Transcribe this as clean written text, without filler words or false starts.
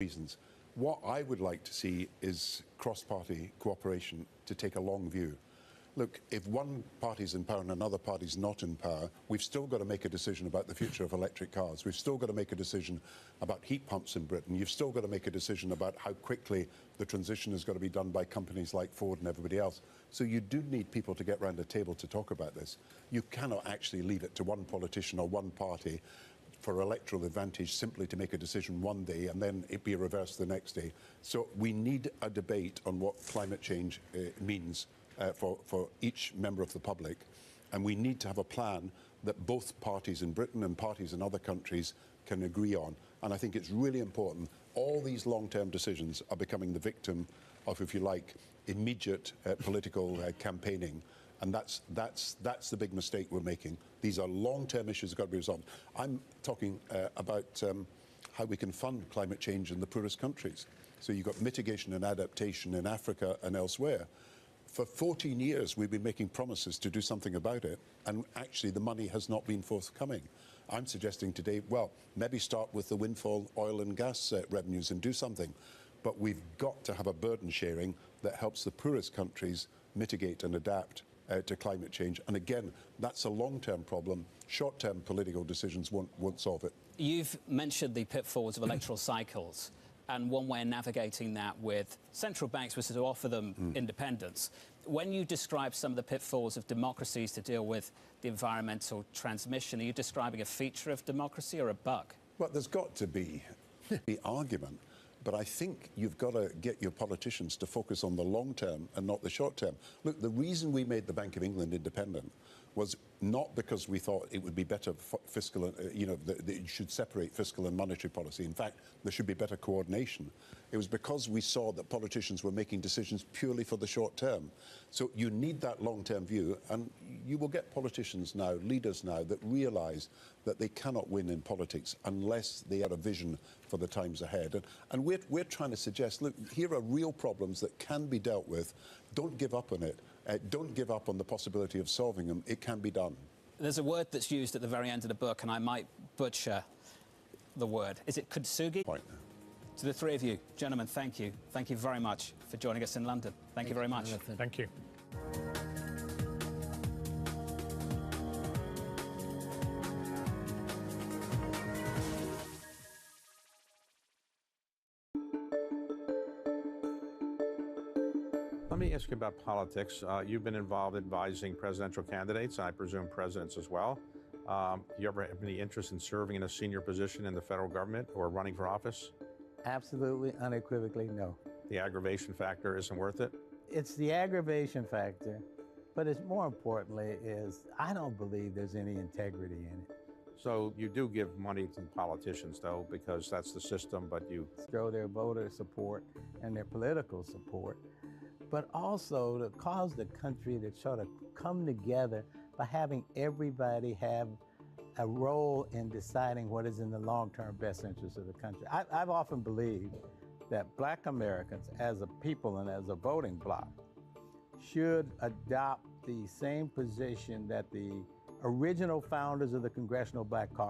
reasons. What I would like to see is cross-party cooperation to take a long view. Look, if one party's in power and another party's not in power, we've still got to make a decision about the future of electric cars. We've still got to make a decision about heat pumps in Britain. You've still got to make a decision about how quickly the transition is going to be done by companies like Ford and everybody else. So you do need people to get around a table to talk about this. You cannot actually leave it to one politician or one party for electoral advantage simply to make a decision one day and then it be reversed the next day. So we need a debate on what climate change means for each member of the public, and we need to have a plan that both parties in Britain and parties in other countries can agree on. And I think it's really important. All these long-term decisions are becoming the victim of, if you like, immediate political campaigning. And that's the big mistake we're making. These are long-term issues that have got to be resolved. I'm talking about how we can fund climate change in the poorest countries. So you've got mitigation and adaptation in Africa and elsewhere. For 14 years, we've been making promises to do something about it, and actually the money has not been forthcoming. I'm suggesting today, well, maybe start with the windfall oil and gas revenues and do something. But we've got to have a burden sharing that helps the poorest countries mitigate and adapt to climate change. And again, that's a long-term problem. Short-term political decisions won't solve it. You've mentioned the pitfalls of electoral cycles. And one way of navigating that with central banks was to offer them independence. When you describe some of the pitfalls of democracies to deal with the environmental transmission, are you describing a feature of democracy or a bug? Well, there's got to be the argument. But I think you've got to get your politicians to focus on the long term and not the short term. Look, the reason we made the Bank of England independent was not because we thought it would be better fiscal, that you should separate fiscal and monetary policy. In fact, there should be better coordination. It was because we saw that politicians were making decisions purely for the short term. So you need that long-term view, and you will get politicians now, leaders now, that realise that they cannot win in politics unless they have a vision for the times ahead. And we're trying to suggest, look, here are real problems that can be dealt with. Don't give up on it. Don't give up on the possibility of solving them. It can be done. There's a word that's used at the very end of the book, and I might butcher the word. Is it kintsugi? Right. To the three of you, gentlemen, thank you. Thank you very much for joining us in London. Thank you very much. Thank you. Let me ask you about politics. You've been involved advising presidential candidates, I presume presidents as well. Do you ever have any interest in serving in a senior position in the federal government or running for office? Absolutely, unequivocally, no. The aggravation factor isn't worth it? It's the aggravation factor, but it's more importantly is I don't believe there's any integrity in it. So you do give money to politicians, though, because that's the system, but you Show their voter support and their political support, but also to cause the country to sort of come together by having everybody have a role in deciding what is in the long-term best interest of the country. I've often believed that Black Americans as a people and as a voting bloc should adopt the same position that the original founders of the Congressional Black Caucus